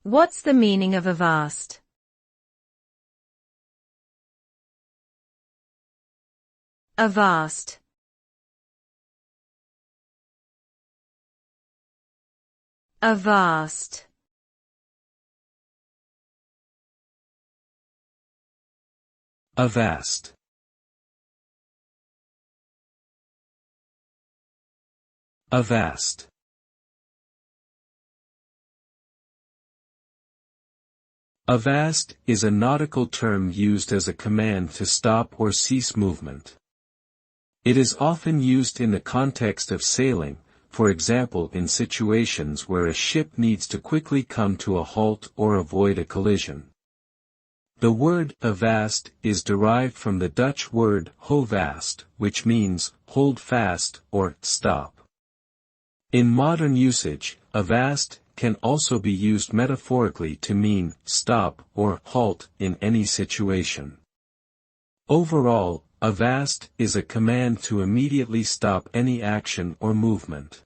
What's the meaning of avast? Avast. Avast. Avast. Avast. Avast is a nautical term used as a command to stop or cease movement. It is often used in the context of sailing, for example in situations where a ship needs to quickly come to a halt or avoid a collision. The word avast is derived from the Dutch word hovast, which means hold fast or stop. In modern usage, avast can also be used metaphorically to mean stop or halt in any situation. Overall, avast is a command to immediately stop any action or movement.